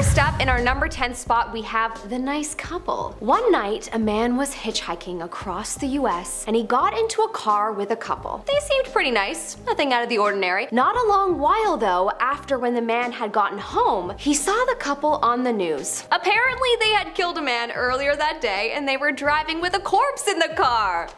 First up, in our number 10 spot, we have the nice couple. One night, a man was hitchhiking across the US and he got into a car with a couple. They seemed pretty nice, nothing out of the ordinary. Not a long while though, after when the man had gotten home, he saw the couple on the news. Apparently they had killed a man earlier that day and they were driving with a corpse in the car.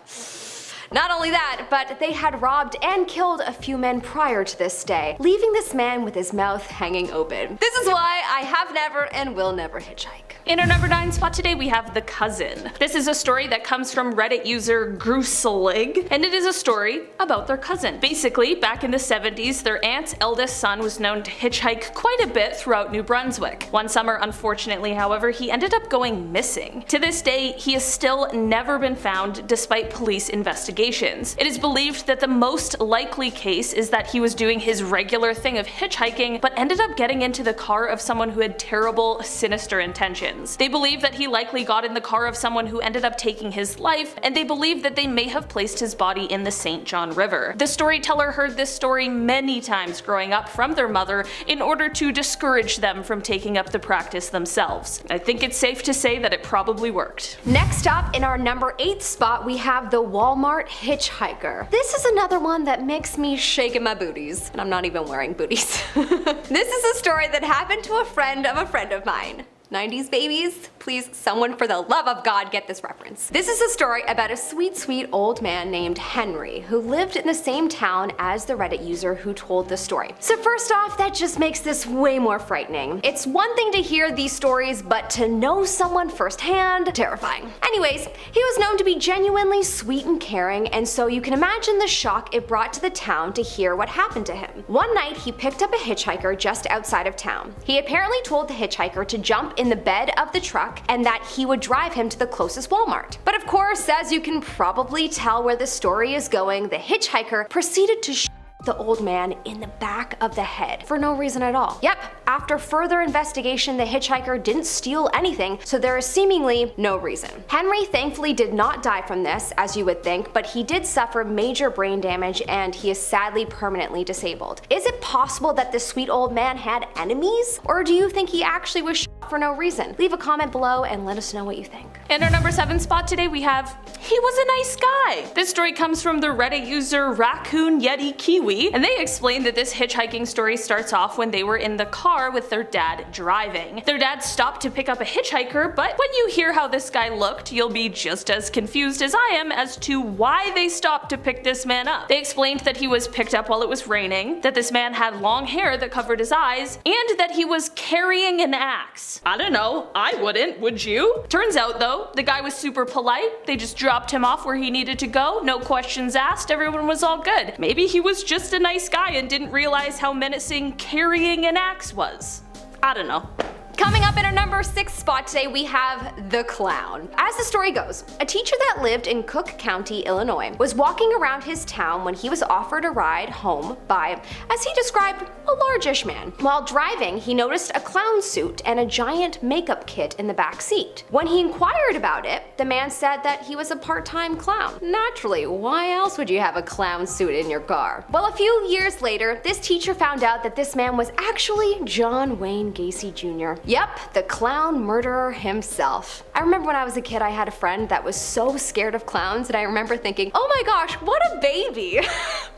Not only that, but they had robbed and killed a few men prior to this day, leaving this man with his mouth hanging open. This is why I have never and will never hitchhike. In our number 9 spot today, we have The Cousin. This is a story that comes from Reddit user Gruselig, and it is a story about their cousin. Basically, back in the 70s, their aunt's eldest son was known to hitchhike quite a bit throughout New Brunswick. One summer, unfortunately, however, he ended up going missing. To this day, he has still never been found despite police investigations. It is believed that the most likely case is that he was doing his regular thing of hitchhiking, but ended up getting into the car of someone who had terrible, sinister intentions. They believe that he likely got in the car of someone who ended up taking his life, and they believe that they may have placed his body in the St. John River. The storyteller heard this story many times growing up from their mother in order to discourage them from taking up the practice themselves. I think it's safe to say that it probably worked. Next up, in our number 8 spot, we have the Walmart hitchhiker. This is another one that makes me shake in my booties, and I'm not even wearing booties. This is a story that happened to a friend of mine. 90s babies? Please, someone for the love of God get this reference. This is a story about a sweet old man named Henry who lived in the same town as the Reddit user who told the story. So first off, that just makes this way more frightening. It's one thing to hear these stories, but to know someone firsthand, terrifying. Anyways, he was known to be genuinely sweet and caring, and so you can imagine the shock it brought to the town to hear what happened to him. One night, he picked up a hitchhiker just outside of town. He apparently told the hitchhiker to jump in the bed of the truck and that he would drive him to the closest Walmart. But of course, as you can probably tell where the story is going, the hitchhiker proceeded to shoot the old man in the back of the head for no reason at all. Yep, after further investigation, the hitchhiker didn't steal anything, so there is seemingly no reason. Henry thankfully did not die from this, as you would think, but he did suffer major brain damage and he is sadly permanently disabled. Is it possible that this sweet old man had enemies? Or do you think he actually was shot for no reason? Leave a comment below and let us know what you think. In our number 7 spot today, we have He Was a Nice Guy. This story comes from the Reddit user Raccoon Yeti Kiwi, and they explained that this hitchhiking story starts off when they were in the car with their dad driving. Their dad stopped to pick up a hitchhiker, but when you hear how this guy looked, you'll be just as confused as I am as to why they stopped to pick this man up. They explained that he was picked up while it was raining, that this man had long hair that covered his eyes, and that he was carrying an axe. I don't know, I wouldn't, would you? Turns out though, the guy was super polite. They just dropped him off where he needed to go, no questions asked, everyone was all good. Maybe he was just a nice guy and didn't realize how menacing carrying an axe was. I don't know. Coming up in our number 6 spot today, we have The Clown. As the story goes, a teacher that lived in Cook County, Illinois, was walking around his town when he was offered a ride home by, as he described, a largish man. While driving, he noticed a clown suit and a giant makeup kit in the back seat. When he inquired about it, the man said that he was a part-time clown. Naturally, why else would you have a clown suit in your car? Well, a few years later, this teacher found out that this man was actually John Wayne Gacy Jr. Yep, the clown murderer himself. I remember when I was a kid, I had a friend that was so scared of clowns, and I remember thinking, oh my gosh, what a baby.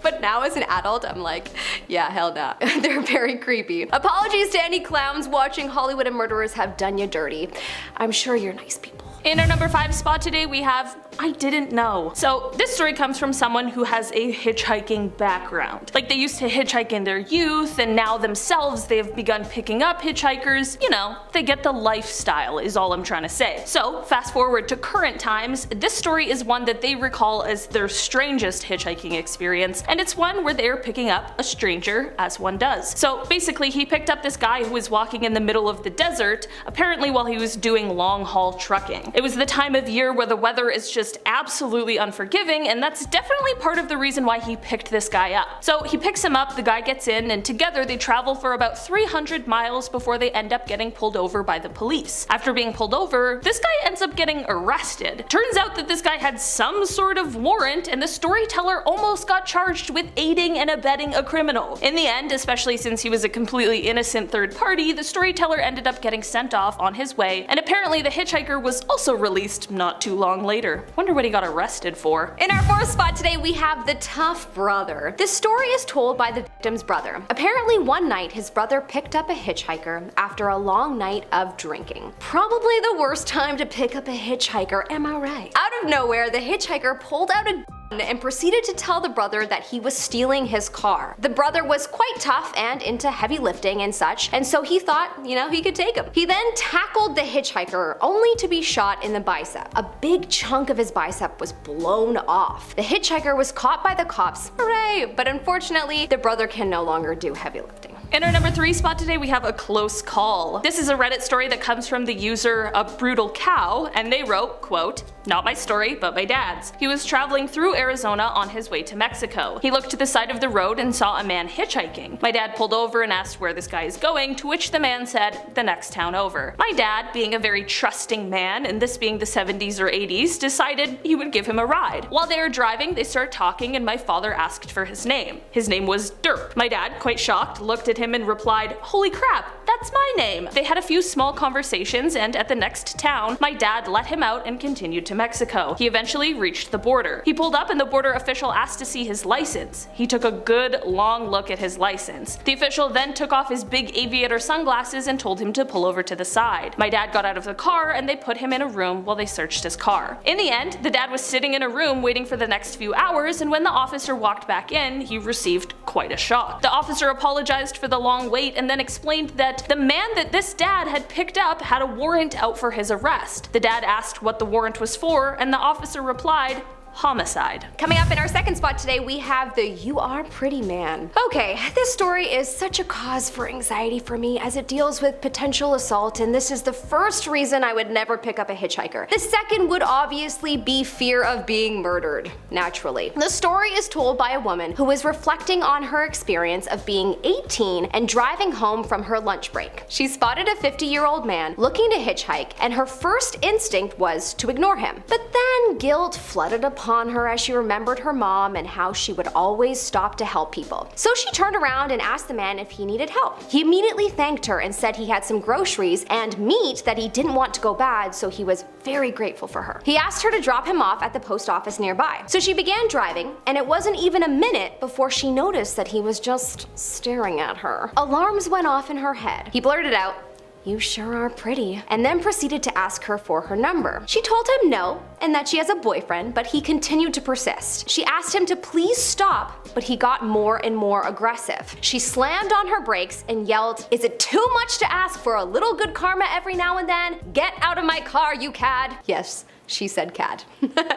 But now as an adult, I'm like, yeah, hell no. They're very creepy. Apologies to any clowns watching Hollywood and murderers have done you dirty. I'm sure you're nice people. In our number 5 spot today, we have I Didn't Know. So this story comes from someone who has a hitchhiking background. Like, they used to hitchhike in their youth, and now themselves they have begun picking up hitchhikers. You know, they get the lifestyle is all I'm trying to say. So fast forward to current times, this story is one that they recall as their strangest hitchhiking experience, and it's one where they're picking up a stranger, as one does. So basically, he picked up this guy who was walking in the middle of the desert, apparently while he was doing long haul trucking. hitchhiking. It was the time of year where the weather is just absolutely unforgiving, and that's definitely part of the reason why he picked this guy up. So he picks him up, the guy gets in, and together they travel for about 300 miles before they end up getting pulled over by the police. After being pulled over, this guy ends up getting arrested. Turns out that this guy had some sort of warrant, and the storyteller almost got charged with aiding and abetting a criminal. In the end, especially since he was a completely innocent third party, the storyteller ended up getting sent off on his way, and apparently the hitchhiker was also released not too long later. Wonder what he got arrested for. In our fourth spot today, we have the tough brother. This story is told by the victim's brother. Apparently one night his brother picked up a hitchhiker after a long night of drinking. Probably the worst time to pick up a hitchhiker, am I right? Out of nowhere, the hitchhiker pulled out a gun and proceeded to tell the brother that he was stealing his car. The brother was quite tough and into heavy lifting and such, and so he thought, he could take him. He then tackled the hitchhiker only to be shot in the bicep. A big chunk of his bicep was blown off. The hitchhiker was caught by the cops, hooray, but unfortunately the brother can no longer do heavy lifting. In our number 3 spot today, we have a close call. This is a Reddit story that comes from the user A Brutal Cow, and they wrote, quote, "Not my story, but my dad's. He was traveling through Arizona on his way to Mexico. He looked to the side of the road and saw a man hitchhiking. My dad pulled over and asked where this guy is going, to which the man said, the next town over. My dad, being a very trusting man, and this being the 70s or 80s, decided he would give him a ride. While they were driving, they started talking and my father asked for his name. His name was Derp. My dad, quite shocked, looked at him and replied, holy crap, that's my name. They had a few small conversations, and at the next town, my dad let him out and continued to Mexico. He eventually reached the border. He pulled up and the border official asked to see his license. He took a good long look at his license. The official then took off his big aviator sunglasses and told him to pull over to the side. My dad got out of the car and they put him in a room while they searched his car. In the end, the dad was sitting in a room waiting for the next few hours, and when the officer walked back in, he received quite a shock. The officer apologized for the long wait and then explained that the man that this dad had picked up had a warrant out for his arrest. The dad asked what the warrant was for, and the officer replied, homicide. Coming up in our second spot today, we have the You Are Pretty Man. Okay, this story is such a cause for anxiety for me as it deals with potential assault, and this is the first reason I would never pick up a hitchhiker. The second would obviously be fear of being murdered, naturally. The story is told by a woman who is reflecting on her experience of being 18 and driving home from her lunch break. She spotted a 50-year-old man looking to hitchhike, and her first instinct was to ignore him. But then guilt flooded upon her as she remembered her mom and how she would always stop to help people. So she turned around and asked the man if he needed help. He immediately thanked her and said he had some groceries and meat that he didn't want to go bad, so he was very grateful for her. He asked her to drop him off at the post office nearby. So she began driving, and it wasn't even a minute before she noticed that he was just staring at her. Alarms went off in her head. He blurted out, "You sure are pretty," and then proceeded to ask her for her number. She told him no, and that she has a boyfriend, but he continued to persist. She asked him to please stop, but he got more and more aggressive. She slammed on her brakes and yelled, "Is it too much to ask for a little good karma every now and then? Get out of my car, you cad." Yes, she said cad.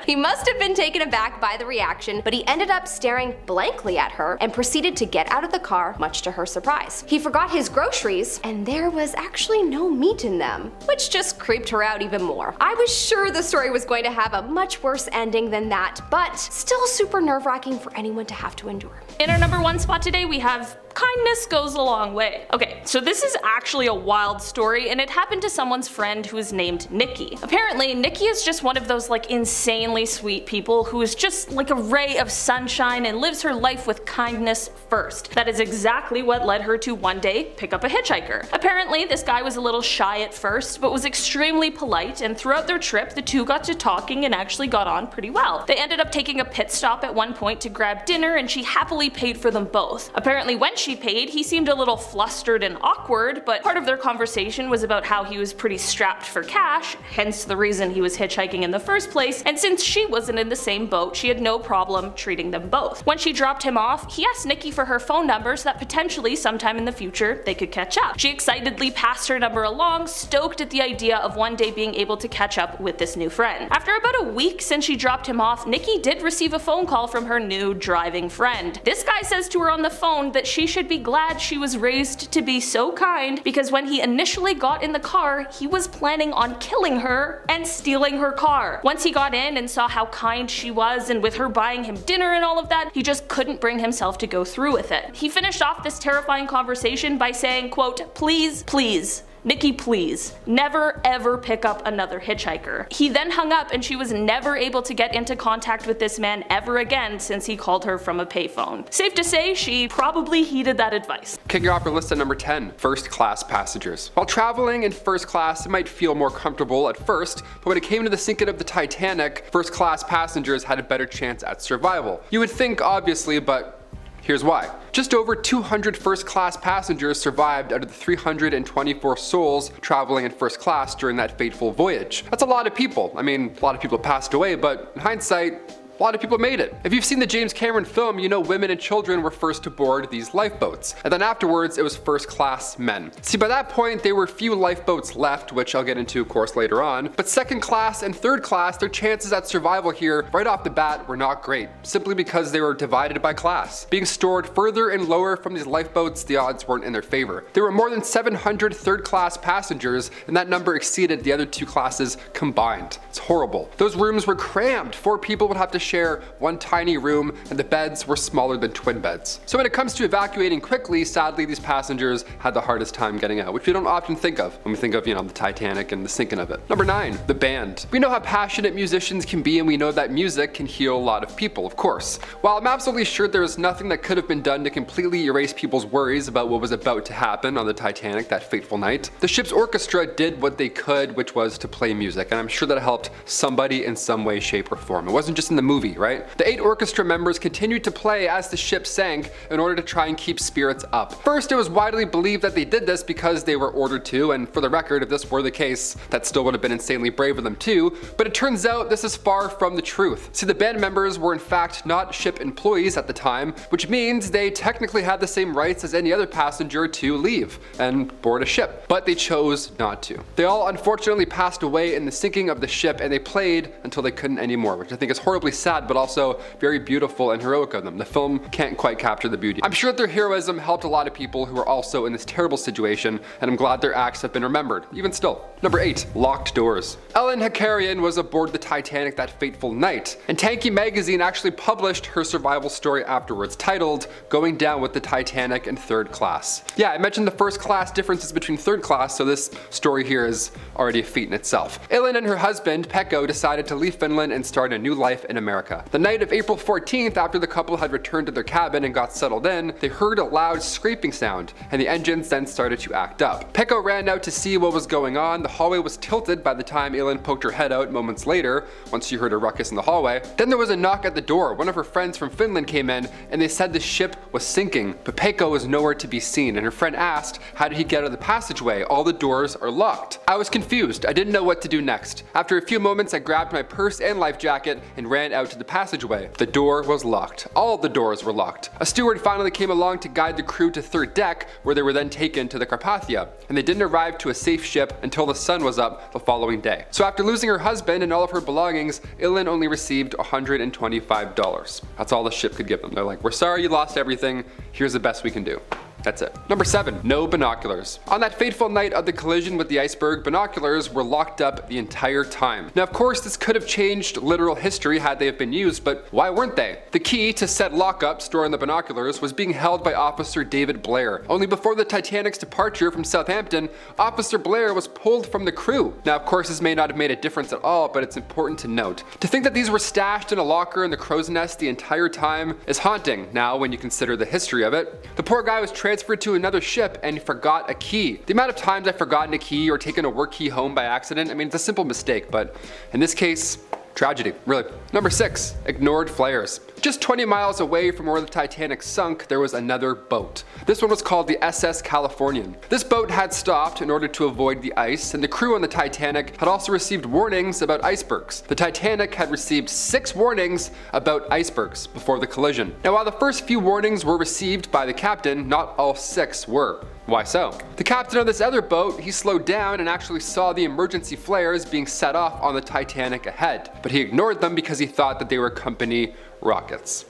He must have been taken aback by the reaction, but he ended up staring blankly at her and proceeded to get out of the car, much to her surprise. He forgot his groceries, and there was actually no meat in them, which just creeped her out even more. I was sure the story was going to have a much worse ending than that, but still super nerve-wracking for anyone to have to endure. In our number 1 spot today, we have kindness goes a long way. Okay, so this is actually a wild story, and it happened to someone's friend who is named Nikki. Apparently, Nikki is just one of those insanely sweet people who is just like a ray of sunshine and lives her life with kindness first. That is exactly what led her to one day pick up a hitchhiker. Apparently, this guy was a little shy at first, but was extremely polite, and throughout their trip, the two got to talking and actually got on pretty well. They ended up taking a pit stop at one point to grab dinner, and she happily paid for them both. Apparently, when she paid, he seemed a little flustered and awkward, but part of their conversation was about how he was pretty strapped for cash, hence the reason he was hitchhiking in the first place, and since she wasn't in the same boat, she had no problem treating them both. When she dropped him off, he asked Nikki for her phone number so that potentially sometime in the future they could catch up. She excitedly passed her number along, stoked at the idea of one day being able to catch up with this new friend. After about a week since she dropped him off, Nikki did receive a phone call from her new driving friend. This guy says to her on the phone that she should be glad she was raised to be so kind, because when he initially got in the car, he was planning on killing her and stealing her car. Once he got in and saw how kind she was, and with her buying him dinner and all of that, he just couldn't bring himself to go through with it. He finished off this terrifying conversation by saying, quote, "Please, please, Nikki, please, never ever pick up another hitchhiker." He then hung up and she was never able to get into contact with this man ever again since he called her from a payphone. Safe to say, she probably heeded that advice. Kicking off our list at number 10, first class passengers. While traveling in first class, it might feel more comfortable at first, but when it came to the sinking of the Titanic, first class passengers had a better chance at survival. You would think obviously, but here's why. Just over 200 first class passengers survived out of the 324 souls traveling in first class during that fateful voyage. That's a lot of people. I mean, a lot of people passed away, but in hindsight, a lot of people made it. If you've seen the James Cameron film, you know women and children were first to board these lifeboats, and then afterwards it was first class men. See, by that point there were few lifeboats left, which I'll get into of course later on, but second class and third class, their chances at survival here right off the bat were not great, simply because they were divided by class. Being stored further and lower from these lifeboats, the odds weren't in their favor. There were more than 700 third class passengers, and that number exceeded the other two classes combined. It's horrible. Those rooms were crammed. 4 people would have to share one tiny room, and the beds were smaller than twin beds. So when it comes to evacuating quickly, sadly these passengers had the hardest time getting out, which we don't often think of when we think of, the Titanic and the sinking of it. Number 9, the band. We know how passionate musicians can be, and we know that music can heal a lot of people, of course. While I'm absolutely sure there was nothing that could have been done to completely erase people's worries about what was about to happen on the Titanic that fateful night, the ship's orchestra did what they could, which was to play music, and I'm sure that helped somebody in some way, shape, or form. It wasn't just in the movie, right? The 8 orchestra members continued to play as the ship sank in order to try and keep spirits up. First, it was widely believed that they did this because they were ordered to, and for the record, if this were the case, that still would have been insanely brave of them too, but it turns out this is far from the truth. See, the band members were in fact not ship employees at the time, which means they technically had the same rights as any other passenger to leave and board a ship, but they chose not to. They all unfortunately passed away in the sinking of the ship, and they played until they couldn't anymore, which I think is horribly sad, but also very beautiful and heroic of them. The film can't quite capture the beauty. I'm sure that their heroism helped a lot of people who are also in this terrible situation, and I'm glad their acts have been remembered, even still. Number 8, locked doors. Ellen Hakarian was aboard the Titanic that fateful night, and Tanky magazine actually published her survival story afterwards, titled "Going Down with the Titanic in Third Class." Yeah, I mentioned the first class differences between third class, so this story here is already a feat in itself. Ellen and her husband, Pekko, decided to leave Finland and start a new life in America. The night of April 14th, after the couple had returned to their cabin and got settled in, they heard a loud scraping sound, and the engines then started to act up. Pekko ran out to see what was going on. The hallway was tilted by the time Ellen poked her head out moments later, once she heard a ruckus in the hallway. Then there was a knock at the door. One of her friends from Finland came in, and they said the ship was sinking, but Pekko was nowhere to be seen, and her friend asked, how did he get out of the passageway? All the doors are locked. I was confused. I didn't know what to do next. After a few moments, I grabbed my purse and life jacket and ran out to the passageway. The door was locked. All the doors were locked. A steward finally came along to guide the crew to third deck, where they were then taken to the Carpathia, and they didn't arrive to a safe ship until the sun was up the following day. So after losing her husband and all of her belongings, Ellen only received $125. That's all the ship could give them. They're like, we're sorry you lost everything, here's the best we can do. That's it. Number 7, no binoculars. On that fateful night of the collision with the iceberg, binoculars were locked up the entire time. Now of course this could have changed literal history had they have been used, but why weren't they? The key to said lockup storing the binoculars was being held by Officer David Blair. Only before the Titanic's departure from Southampton, Officer Blair was pulled from the crew. Now of course this may not have made a difference at all, but it's important to note. To think that these were stashed in a locker in the crow's nest the entire time is haunting now when you consider the history of it. The poor guy was transferred to another ship and forgot a key. The amount of times I've forgotten a key or taken a work key home by accident, I mean, it's a simple mistake, but in this case, tragedy, really. Number 6, ignored flares. Just 20 miles away from where the Titanic sunk, there was another boat. This one was called the SS Californian. This boat had stopped in order to avoid the ice, and the crew on the Titanic had also received warnings about icebergs. The Titanic had received 6 warnings about icebergs before the collision. Now while the first few warnings were received by the captain, not all 6 were. Why so? The captain of this other boat, he slowed down and actually saw the emergency flares being set off on the Titanic ahead, but he ignored them because he thought that they were company rockets.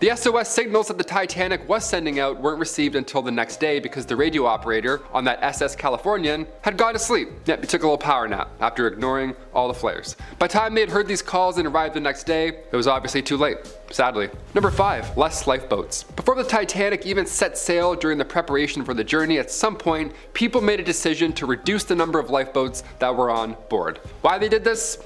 The SOS signals that the Titanic was sending out weren't received until the next day because the radio operator on that SS Californian had gone to sleep. Yep, he took a little power nap after ignoring all the flares. By the time they had heard these calls and arrived the next day, it was obviously too late, sadly. Number 5, less lifeboats. Before the Titanic even set sail during the preparation for the journey, at some point, people made a decision to reduce the number of lifeboats that were on board. Why they did this?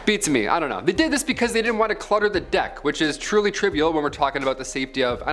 Beats me, I don't know. They did this because they didn't want to clutter the deck, which is truly trivial when we're talking about the safety of,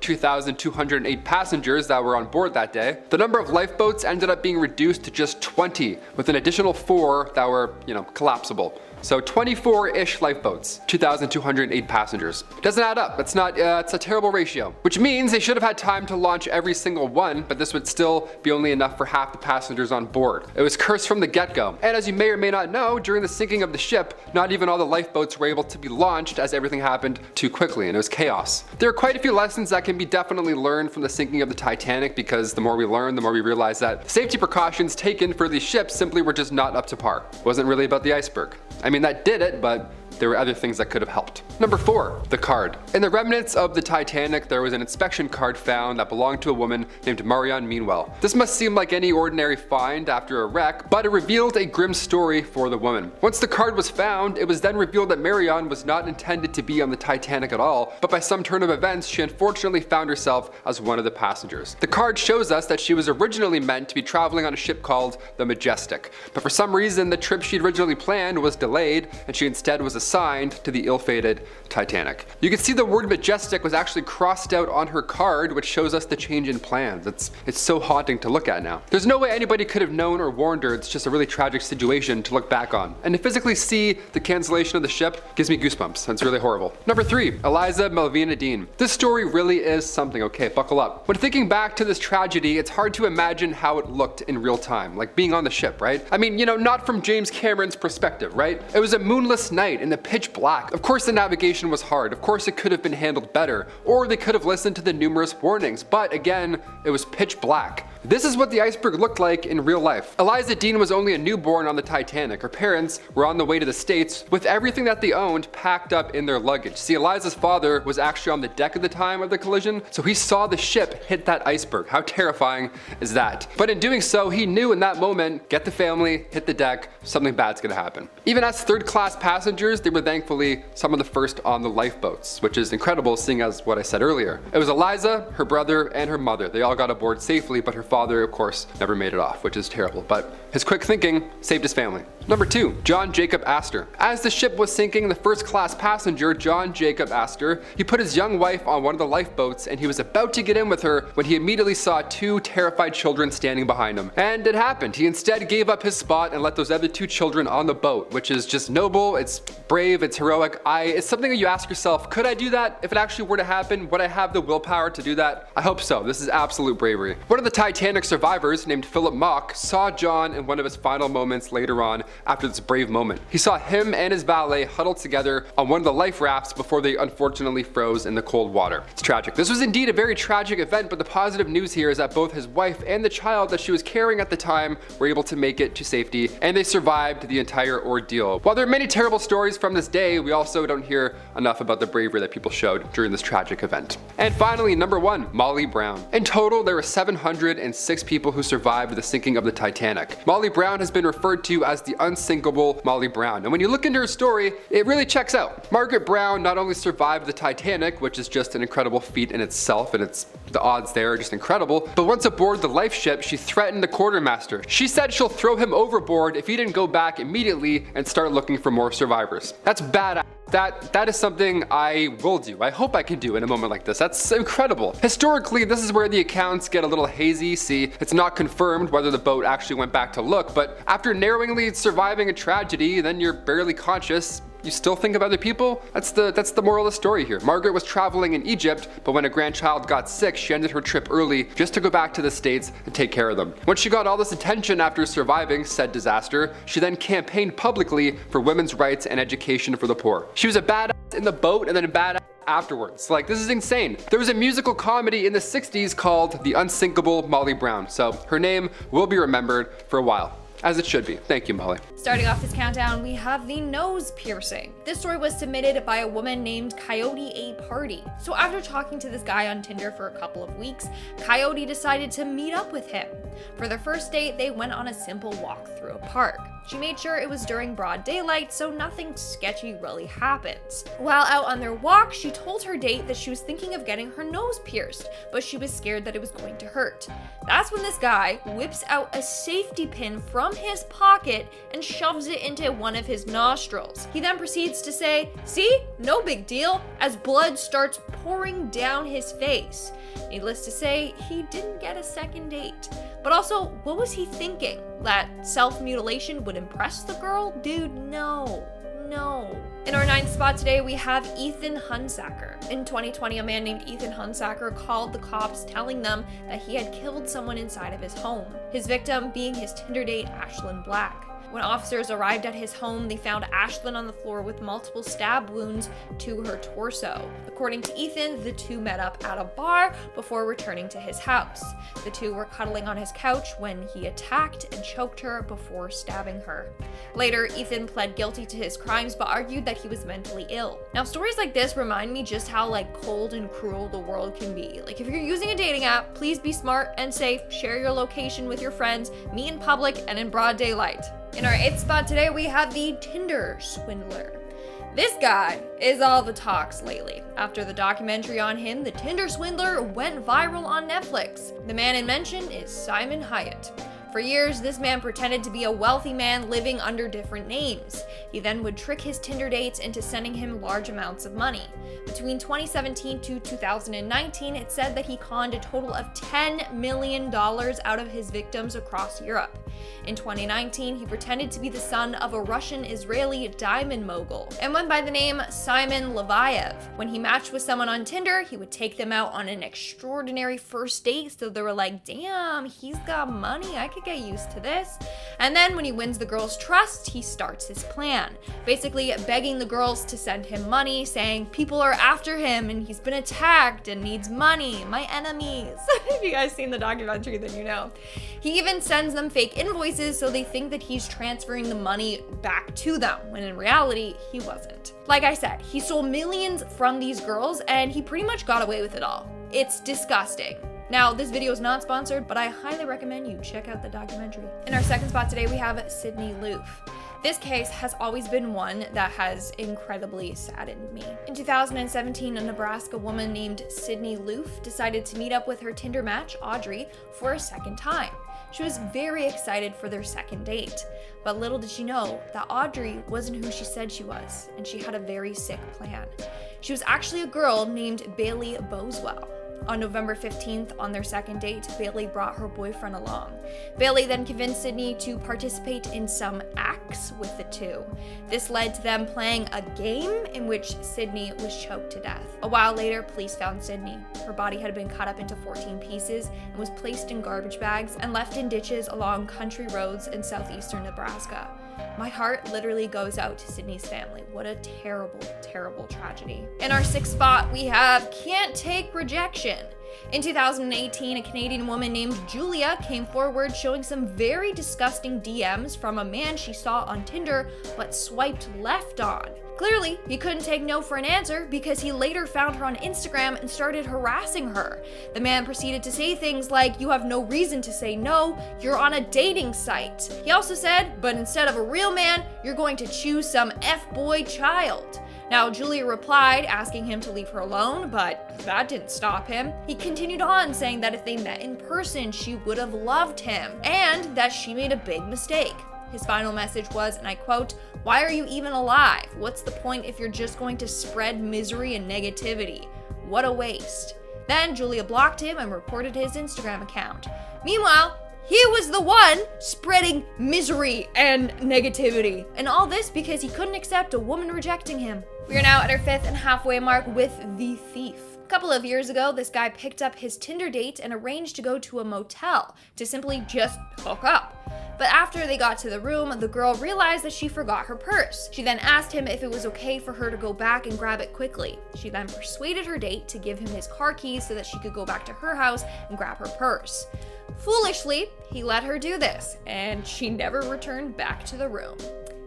2,208 passengers that were on board that day. The number of lifeboats ended up being reduced to just 20, with an additional 4 that were, collapsible. So 24-ish lifeboats, 2,208 passengers. Doesn't add up. It's not, it's a terrible ratio. Which means they should have had time to launch every single one, but this would still be only enough for half the passengers on board. It was cursed from the get-go. And as you may or may not know, during the sinking of the ship, not even all the lifeboats were able to be launched as everything happened too quickly, and it was chaos. There are quite a few lessons that can be definitely learned from the sinking of the Titanic, because the more we learn, the more we realize that the safety precautions taken for these ships simply were just not up to par. It wasn't really about the iceberg. I mean, that did it, but there were other things that could have helped. Number 4, the card. In the remnants of the Titanic, there was an inspection card found that belonged to a woman named Marianne Meanwell. This must seem like any ordinary find after a wreck, but it revealed a grim story for the woman. Once the card was found, it was then revealed that Marianne was not intended to be on the Titanic at all, but by some turn of events, she unfortunately found herself as one of the passengers. The card shows us that she was originally meant to be traveling on a ship called the Majestic, but for some reason, the trip she'd originally planned was delayed, and she instead was assigned to the ill-fated Titanic. You can see the word Majestic was actually crossed out on her card, which shows us the change in plans. It's so haunting to look at now. There's no way anybody could have known or warned her. It's just a really tragic situation to look back on. And to physically see the cancellation of the ship gives me goosebumps. That's really horrible. Number 3, ELIZA MILLVINA Dean. This story really is something, okay, buckle up. When thinking back to this tragedy, it's hard to imagine how it looked in real time, like being on the ship, right? I mean, not from James Cameron's perspective, right? It was a moonless night in the pitch black. Of course the navigation was hard. Of course it could have been handled better, or they could have listened to the numerous warnings, but again, it was pitch black. This is what the iceberg looked like in real life. ELIZA Dean was only a newborn on the Titanic. Her parents were on the way to the States with everything that they owned packed up in their luggage. See, ELIZA's father was actually on the deck at the time of the collision, so he saw the ship hit that iceberg. How terrifying is that? But in doing so, he knew in that moment, get the family, hit the deck, something bad's gonna happen. Even as third-class passengers, they were thankfully some of the first on the lifeboats, which is incredible seeing as what I said earlier. It was ELIZA, her brother, and her mother. They all got aboard safely, but her father, of course, never made it off, which is terrible, but his quick thinking saved his family. Number 2, John Jacob Astor. As the ship was sinking, the first-class passenger, John Jacob Astor, he put his young wife on one of the lifeboats, and he was about to get in with her when he immediately saw 2 terrified children standing behind him. And it happened. He instead gave up his spot and let those other 2 children on the boat, which is just noble, it's brave, it's heroic. It's something that you ask yourself, could I do that? If it actually were to happen, would I have the willpower to do that? I hope so. This is absolute bravery. One of the Titanic survivors, named Philip Mock, saw John in one of his final moments later on after this brave moment. He saw him and his valet huddled together on one of the life rafts before they unfortunately froze in the cold water. It's tragic. This was indeed a very tragic event, but the positive news here is that both his wife and the child that she was carrying at the time were able to make it to safety, and they survived the entire ordeal. While there are many terrible stories from this day, we also don't hear enough about the bravery that people showed during this tragic event. And finally, number 1, Molly Brown. In total, there were 706 people who survived the sinking of the Titanic. Molly Brown has been referred to as the unsinkable Molly Brown, and when you look into her story, it really checks out. Margaret Brown not only survived the Titanic, which is just an incredible feat in itself, and the odds there are just incredible, but once aboard the life ship, she threatened the quartermaster. She said she'll throw him overboard if he didn't go back immediately and start looking for more survivors. That's badass. That is something I will do. I hope I can do in a moment like this. That's incredible. Historically, this is where the accounts get a little hazy. See, it's not confirmed whether the boat actually went back to look, but after narrowly surviving a tragedy, then you're barely conscious. You still think of other people? That's the moral of the story here. Margaret was traveling in Egypt, but when a grandchild got sick, she ended her trip early just to go back to the States and take care of them. Once she got all this attention after surviving said disaster, she then campaigned publicly for women's rights and education for the poor. She was a badass in the boat and then a badass afterwards. Like, this is insane. There was a musical comedy in the 60s called The Unsinkable Molly Brown, so her name will be remembered for a while. As it should be. Thank you, Molly. Starting off this countdown, we have the nose piercing. This story was submitted by a woman named Coyote A Party. So after talking to this guy on Tinder for a couple of weeks, Coyote decided to meet up with him. For their first date, they went on a simple walk through a park. She made sure it was during broad daylight, so nothing sketchy really happens. While out on their walk, she told her date that she was thinking of getting her nose pierced, but she was scared that it was going to hurt. That's when this guy whips out a safety pin from his pocket and shoves it into one of his nostrils. He then proceeds to say, "See, no big deal," as blood starts pouring down his face. Needless to say, he didn't get a second date. But also, what was he thinking? That self-mutilation would impress the girl? Dude, no. In our 9th spot today, we have Ethan Hunsaker. In 2020, a man named Ethan Hunsaker called the cops telling them that he had killed someone inside of his home. His victim being his Tinder date, Ashlyn Black. When officers arrived at his home, they found Ashlyn on the floor with multiple stab wounds to her torso. According to Ethan, the two met up at a bar before returning to his house. The two were cuddling on his couch when he attacked and choked her before stabbing her. Later, Ethan pled guilty to his crimes but argued that he was mentally ill. Now, stories like this remind me just how cold and cruel the world can be. If you're using a dating app, please be smart and safe, share your location with your friends, meet in public and in broad daylight. In our 8th spot today, we have the Tinder swindler. This guy is all the talks lately. After the documentary on him, the Tinder swindler went viral on Netflix. The man in mention is Simon Hyatt. For years, this man pretended to be a wealthy man living under different names. He then would trick his Tinder dates into sending him large amounts of money. Between 2017 to 2019, it said that he conned a total of $10 million out of his victims across Europe. In 2019, he pretended to be the son of a Russian-Israeli diamond mogul and went by the name Simon Leviev. When he matched with someone on Tinder, he would take them out on an extraordinary first date, so they were like, damn, he's got money, I could get used to this. And then when he wins the girl's trust, he starts his plan, basically begging the girls to send him money, saying people are after him and he's been attacked and needs money, my enemies. If you guys seen the documentary, then you know. He even sends them fake invoices so they think that he's transferring the money back to them, when in reality, he wasn't. Like I said, he stole millions from these girls and he pretty much got away with it all. It's disgusting. Now, this video is not sponsored, but I highly recommend you check out the documentary. In our 2nd spot today, we have Sydney Loof. This case has always been one that has incredibly saddened me. In 2017, a Nebraska woman named Sydney Loof decided to meet up with her Tinder match, Audrey, for a second time. She was very excited for their second date, but little did she know that Audrey wasn't who she said she was, and she had a very sick plan. She was actually a girl named Bailey Boswell. On November 15th, on their second date, Bailey brought her boyfriend along. Bailey then convinced Sydney to participate in some acts with the two. This led to them playing a game in which Sydney was choked to death. A while later, police found Sydney. Her body had been cut up into 14 pieces and was placed in garbage bags and left in ditches along country roads in southeastern Nebraska. My heart literally goes out to Sydney's family. What a terrible, terrible tragedy. In our 6th spot, we have Can't Take Rejection. In 2018, a Canadian woman named Julia came forward showing some very disgusting DMs from a man she saw on Tinder but swiped left on. Clearly, he couldn't take no for an answer because he later found her on Instagram and started harassing her. The man proceeded to say things like, "You have no reason to say no, you're on a dating site." He also said, "But instead of a real man, you're going to choose some F-boy child." Now, Julia replied, asking him to leave her alone, but that didn't stop him. He continued on, saying that if they met in person, she would have loved him, and that she made a big mistake. His final message was, and I quote, "Why are you even alive? What's the point if you're just going to spread misery and negativity? What a waste." Then Julia blocked him and reported his Instagram account. Meanwhile, he was the one spreading misery and negativity. And all this because he couldn't accept a woman rejecting him. We are now at our 5th and halfway mark with The Thief. A couple of years ago, this guy picked up his Tinder date and arranged to go to a motel to simply just hook up. But after they got to the room, the girl realized that she forgot her purse. She then asked him if it was okay for her to go back and grab it quickly. She then persuaded her date to give him his car keys so that she could go back to her house and grab her purse. Foolishly, he let her do this, and she never returned back to the room.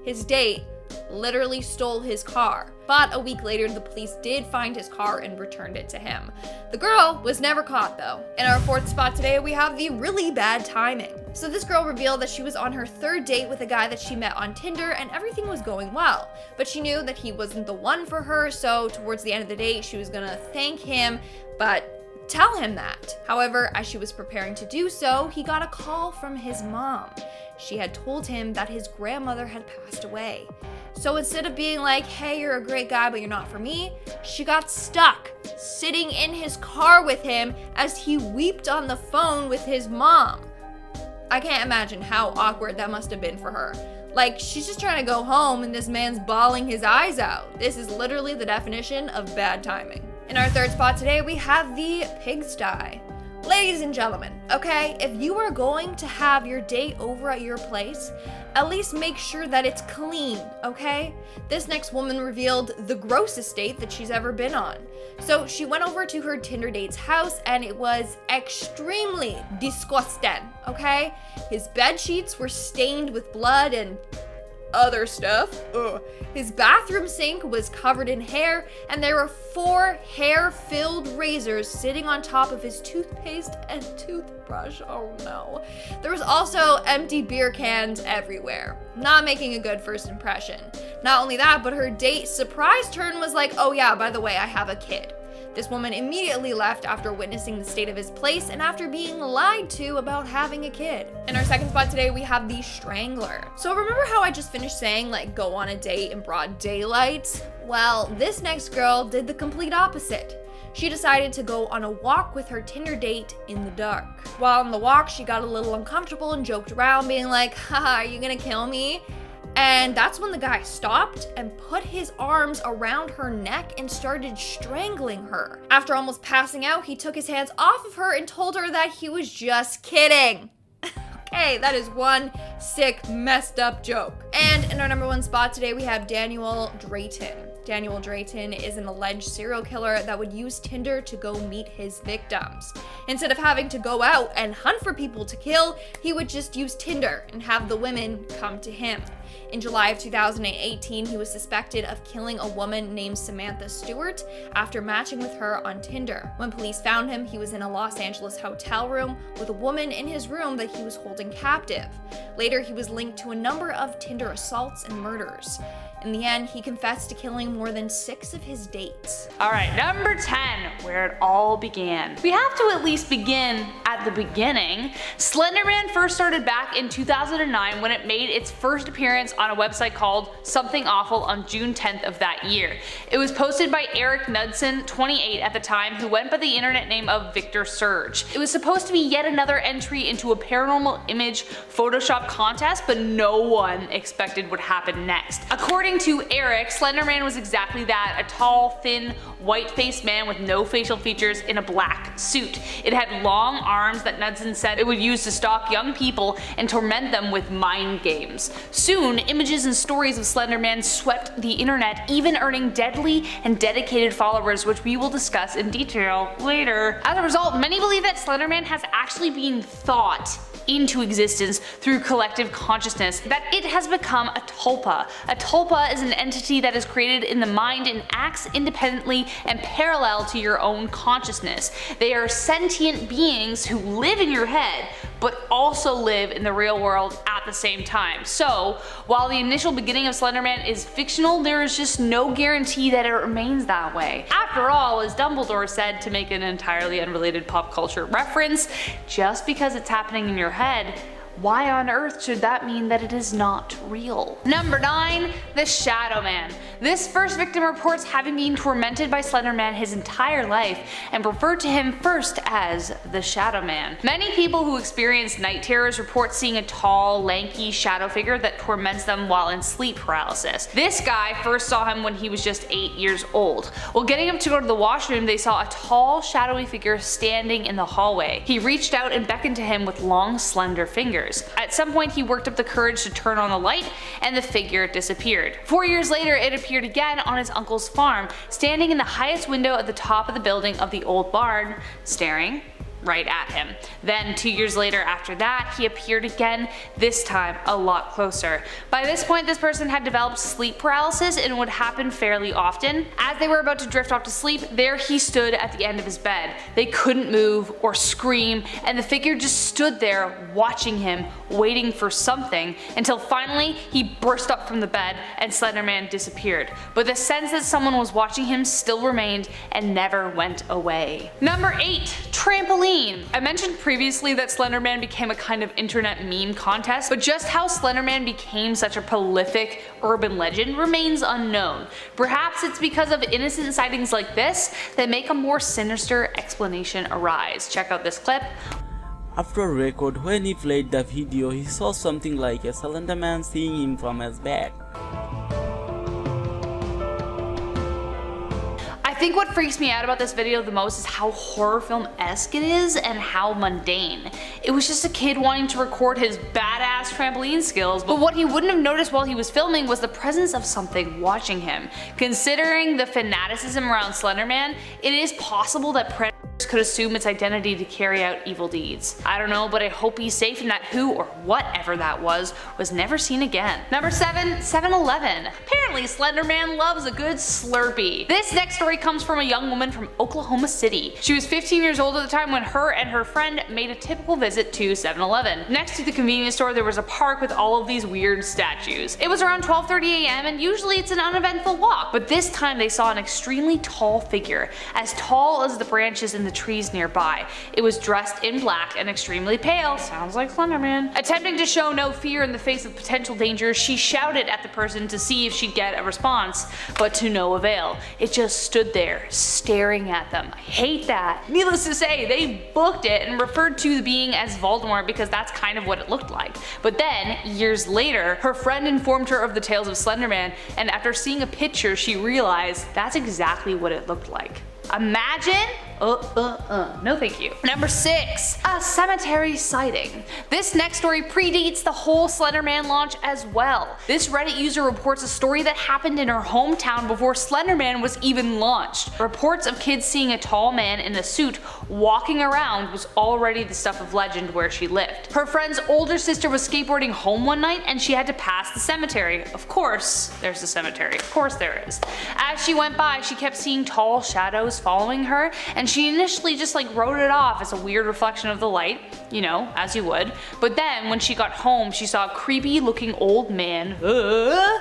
His date literally stole his car, but a week later the police did find his car and returned it to him. The girl was never caught though. In our fourth spot today, we have the really bad timing. So this girl revealed that she was on her third date with a guy that she met on Tinder and everything was going well, but she knew that he wasn't the one for her, so towards the end of the date she was gonna thank him, but tell him that. However, as she was preparing to do so, he got a call from his mom. She had told him that his grandmother had passed away. So instead of being like, hey, you're a great guy, but you're not for me, she got stuck sitting in his car with him as he wept on the phone with his mom. I can't imagine how awkward that must have been for her. Like, she's just trying to go home and this man's bawling his eyes out. This is literally the definition of bad timing. In our third spot today, we have the pigsty. Ladies and gentlemen, okay, if you are going to have your date over at your place, at least make sure that it's clean, okay? This next woman revealed the grossest date that she's ever been on. So she went over to her Tinder date's house and it was extremely disgusting, okay? His bed sheets were stained with blood and other stuff. Ugh. His bathroom sink was covered in hair, and there were 4 hair-filled razors sitting on top of his toothpaste and toothbrush. Oh no. There was also empty beer cans everywhere. Not making a good first impression. Not only that, but her date surprise turn was like, oh yeah, by the way, I have a kid. This woman immediately left after witnessing the state of his place and after being lied to about having a kid. In our second spot today, we have the strangler. So remember how I just finished saying like go on a date in broad daylight? Well, this next girl did the complete opposite. She decided to go on a walk with her Tinder date in the dark. While on the walk, she got a little uncomfortable and joked around being like, haha, are you gonna kill me? And that's when the guy stopped and put his arms around her neck and started strangling her. After almost passing out, he took his hands off of her and told her that he was just kidding. Okay, that is one sick, messed up joke. And in our number 1 spot today, we have Daniel Drayton. Daniel Drayton is an alleged serial killer that would use Tinder to go meet his victims. Instead of having to go out and hunt for people to kill, he would just use Tinder and have the women come to him. In July of 2018, he was suspected of killing a woman named Samantha Stewart after matching with her on Tinder. When police found him, he was in a Los Angeles hotel room with a woman in his room that he was holding captive. Later, he was linked to a number of Tinder assaults and murders. In the end, he confessed to killing more than 6 of his dates. Alright, number 10, where it all began. We have to at least begin at the beginning. Slender Man first started back in 2009 when it made its first appearance on a website called Something Awful on June 10th of that year. It was posted by Eric Knudsen, 28 at the time, who went by the internet name of Victor Surge. It was supposed to be yet another entry into a paranormal image Photoshop contest, but no one expected would happen next. According to Eric, Slender Man was exactly that, a tall, thin, white-faced man with no facial features in a black suit. It had long arms that Knudsen said it would use to stalk young people and torment them with mind games. Soon, images and stories of Slender Man swept the internet, even earning deadly and dedicated followers, which we will discuss in detail later. As a result, many believe that Slender Man has actually been thought into existence through collective consciousness, that it has become a tulpa. A tulpa is an entity that is created in the mind and acts independently and parallel to your own consciousness. They are sentient beings who live in your head, but also live in the real world at the same time. So, while the initial beginning of Slender Man is fictional, there is just no guarantee that it remains that way. After all, as Dumbledore said, to make an entirely unrelated pop culture reference, just because it's happening in your head, why on earth should that mean that it is not real? Number 9, the Shadow Man. This first victim reports having been tormented by Slender Man his entire life and referred to him first as the Shadow Man. Many people who experience night terrors report seeing a tall, lanky shadow figure that torments them while in sleep paralysis. This guy first saw him when he was just 8 years old. While getting up to go to the washroom, they saw a tall, shadowy figure standing in the hallway. He reached out and beckoned to him with long, slender fingers. At some point, he worked up the courage to turn on the light, and the figure disappeared. 4 years later, it appeared again on his uncle's farm, standing in the highest window at the top of the building of the old barn, staring right at him. Then 2 years later after that, he appeared again, this time a lot closer. By this point, this person had developed sleep paralysis and it would happen fairly often. As they were about to drift off to sleep, there he stood at the end of his bed. They couldn't move or scream, and the figure just stood there watching him, waiting for something, until finally he burst up from the bed and Slender Man disappeared. But the sense that someone was watching him still remained and never went away. Number 8. Trampoline. I mentioned previously that Slender Man became a kind of internet meme contest, but just how Slender Man became such a prolific urban legend remains unknown. Perhaps it's because of innocent sightings like this that make a more sinister explanation arise. Check out this clip. After a record, when he played the video, he saw something like a Slender Man seeing him from his bed. I think what freaks me out about this video the most is how horror film-esque it is and how mundane. It was just a kid wanting to record his badass trampoline skills, but what he wouldn't have noticed while he was filming was the presence of something watching him. Considering the fanaticism around Slender Man, it is possible that predators could assume its identity to carry out evil deeds. I don't know, but I hope he's safe and that who or whatever that was never seen again. Number 7. 7-Eleven. Apparently Slender Man loves a good Slurpee. This next story comes from a young woman from Oklahoma City. She was 15 years old at the time when her and her friend made a typical visit to 7-Eleven. Next to the convenience store there was a park with all of these weird statues. It was around 12:30 a.m. and usually it's an uneventful walk, but this time they saw an extremely tall figure, as tall as the branches in the trees nearby. It was dressed in black and extremely pale. Sounds like Slender Man. Attempting to show no fear in the face of potential danger, she shouted at the person to see if she'd get a response, but to no avail. It just stood there, staring at them. I hate that. Needless to say, they booked it and referred to the being as Voldemort because that's kind of what it looked like. But then, years later, her friend informed her of the tales of Slender Man, and after seeing a picture, she realized that's exactly what it looked like. Imagine? No thank you. Number 6. A cemetery sighting. This next story predates the whole Slender Man launch as well. This Reddit user reports a story that happened in her hometown before Slender Man was even launched. Reports of kids seeing a tall man in a suit walking around was already the stuff of legend where she lived. Her friend's older sister was skateboarding home one night and she had to pass the cemetery. Of course there's a cemetery. Of course there is. As she went by, she kept seeing tall shadows following her, and she initially just wrote it off as a weird reflection of the light, you know, as you would. But then when she got home, she saw a creepy looking old man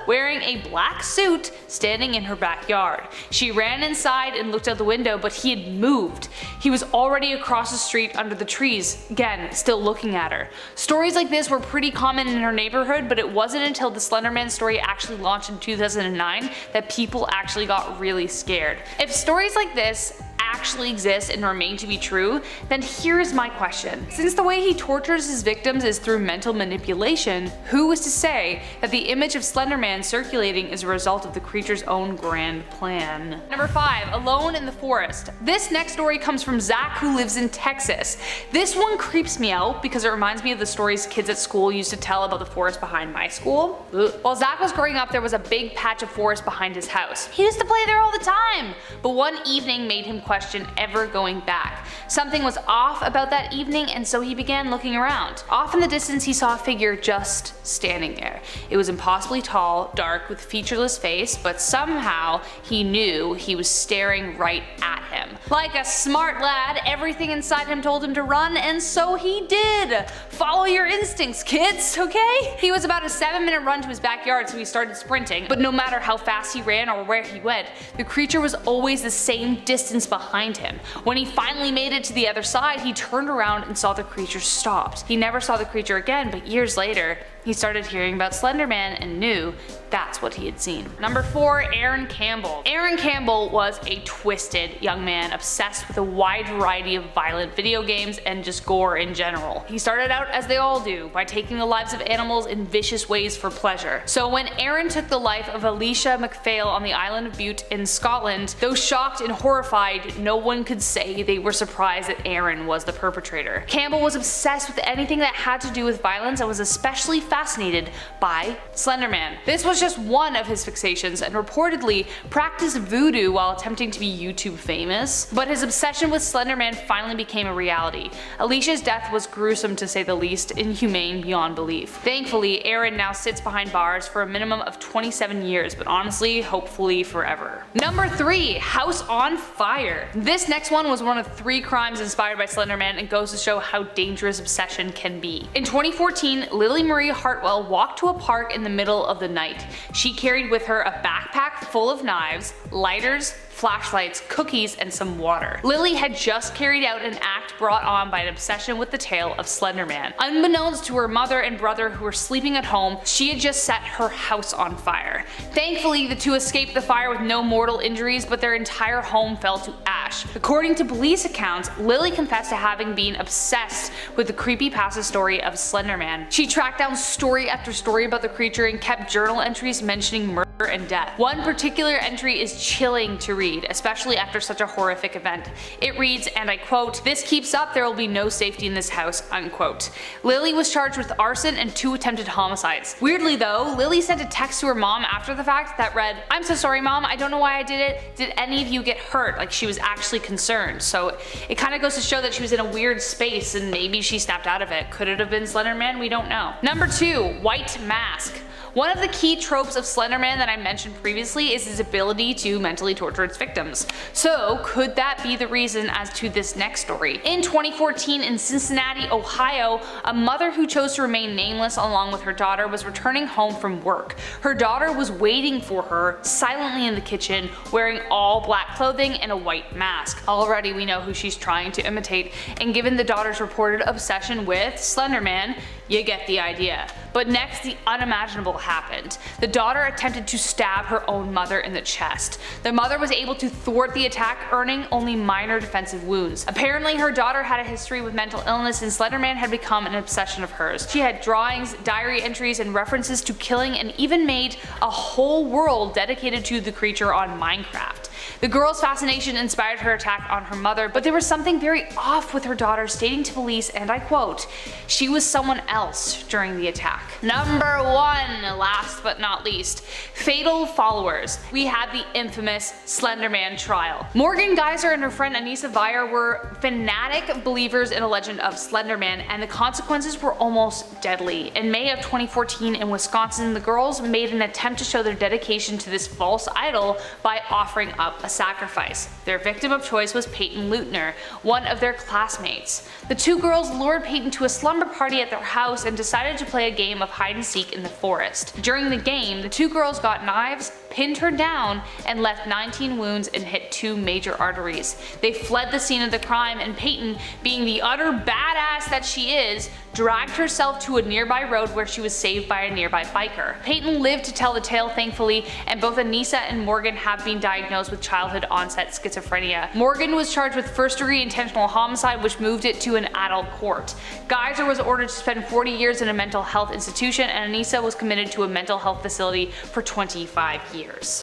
wearing a black suit standing in her backyard. She ran inside and looked out the window, but he had moved. He was already across the street under the trees, again still looking at her. Stories like this were pretty common in her neighborhood, but it wasn't until the Slender Man story actually launched in 2009 that people actually got really scared. If stories like this actually exist and remain to be true, then here is my question. Since the way he tortures his victims is through mental manipulation, who is to say that the image of Slender Man circulating is a result of the creature's own grand plan? Number 5. Alone in the forest. This next story comes from Zach, who lives in Texas. This one creeps me out because it reminds me of the stories kids at school used to tell about the forest behind my school. While Zach was growing up, there was a big patch of forest behind his house. He used to play there all the time, but one evening made him question ever going back. Something was off about that evening, and so he began looking around. Off in the distance he saw a figure just standing there. It was impossibly tall, dark, with a featureless face, but somehow he knew he was staring right at him. Like a smart lad, everything inside him told him to run, and so he did. Follow your instincts, kids, okay? He was about a 7-minute run to his backyard, so he started sprinting, but no matter how fast he ran or where he went, the creature was always the same distance behind him. When he finally made it to the other side, he turned around and saw the creature stopped. He never saw the creature again, but years later, he started hearing about Slender Man and knew that's what he had seen. Number 4. Aaron Campbell. Aaron Campbell was a twisted young man obsessed with a wide variety of violent video games and just gore in general. He started out as they all do, by taking the lives of animals in vicious ways for pleasure. So when Aaron took the life of Alicia MacPhail on the island of Bute in Scotland, though shocked and horrified, no one could say they were surprised that Aaron was the perpetrator. Campbell was obsessed with anything that had to do with violence and was especially fascinated by Slender Man. This was just one of his fixations and reportedly practiced voodoo while attempting to be YouTube famous. But his obsession with Slender Man finally became a reality. Alicia's death was gruesome to say the least, inhumane beyond belief. Thankfully, Aaron now sits behind bars for a minimum of 27 years, but honestly, hopefully forever. Number 3. House on Fire. This next one was one of 3 crimes inspired by Slender Man and goes to show how dangerous obsession can be. In 2014, Lily Marie Hartwell walked to a park in the middle of the night. She carried with her a backpack full of knives, lighters, flashlights, cookies, and some water. Lily had just carried out an act brought on by an obsession with the tale of Slender Man. Unbeknownst to her mother and brother who were sleeping at home, she had just set her house on fire. Thankfully, the two escaped the fire with no mortal injuries, but their entire home fell to ash. According to police accounts, Lily confessed to having been obsessed with the creepypasta story of Slender Man. She tracked down story after story about the creature and kept journal entries mentioning murder and death. One particular entry is chilling to read, especially after such a horrific event. It reads, and I quote, "This keeps up, there will be no safety in this house," unquote. Lily was charged with arson and 2 attempted homicides. Weirdly though, Lily sent a text to her mom after the fact that read, "I'm so sorry mom, I don't know why I did it. Did any of you get hurt?" Like she was actually concerned. So it kind of goes to show that she was in a weird space and maybe she snapped out of it. Could it have been Slender Man? We don't know. Number 2. White Mask. One of the key tropes of Slender Man that I mentioned previously is his ability to mentally torture its victims. So could that be the reason as to this next story? In 2014 in Cincinnati, Ohio, a mother who chose to remain nameless along with her daughter was returning home from work. Her daughter was waiting for her silently in the kitchen wearing all black clothing and a white mask. Already we know who she's trying to imitate, and given the daughter's reported obsession with Slender Man, you get the idea. But next, the unimaginable happened. The daughter attempted to stab her own mother in the chest. The mother was able to thwart the attack, earning only minor defensive wounds. Apparently, her daughter had a history with mental illness and Slender Man had become an obsession of hers. She had drawings, diary entries, and references to killing, and even made a whole world dedicated to the creature on Minecraft. The girl's fascination inspired her attack on her mother, but there was something very off with her daughter, stating to police, and I quote, "She was someone else during the attack." Number 1, last but not least, fatal followers. We had the infamous Slender Man trial. Morgan Geyser and her friend Anissa Vire were fanatic believers in a legend of Slender Man, and the consequences were almost deadly. In May of 2014 in Wisconsin, the girls made an attempt to show their dedication to this false idol by offering up a sacrifice. Their victim of choice was Peyton Leutner, one of their classmates. The 2 girls lured Peyton to a slumber party at their house and decided to play a game of hide and seek in the forest. During the game, the 2 girls got knives, pinned her down, and left 19 wounds and hit 2 major arteries. They fled the scene of the crime, and Peyton, being the utter badass that she is, dragged herself to a nearby road where she was saved by a nearby biker. Peyton lived to tell the tale, thankfully, and both Anissa and Morgan have been diagnosed with childhood onset schizophrenia. Morgan was charged with first-degree intentional homicide, which moved it to an adult court. Geyser was ordered to spend 40 years in a mental health institution, and Anissa was committed to a mental health facility for 25 years.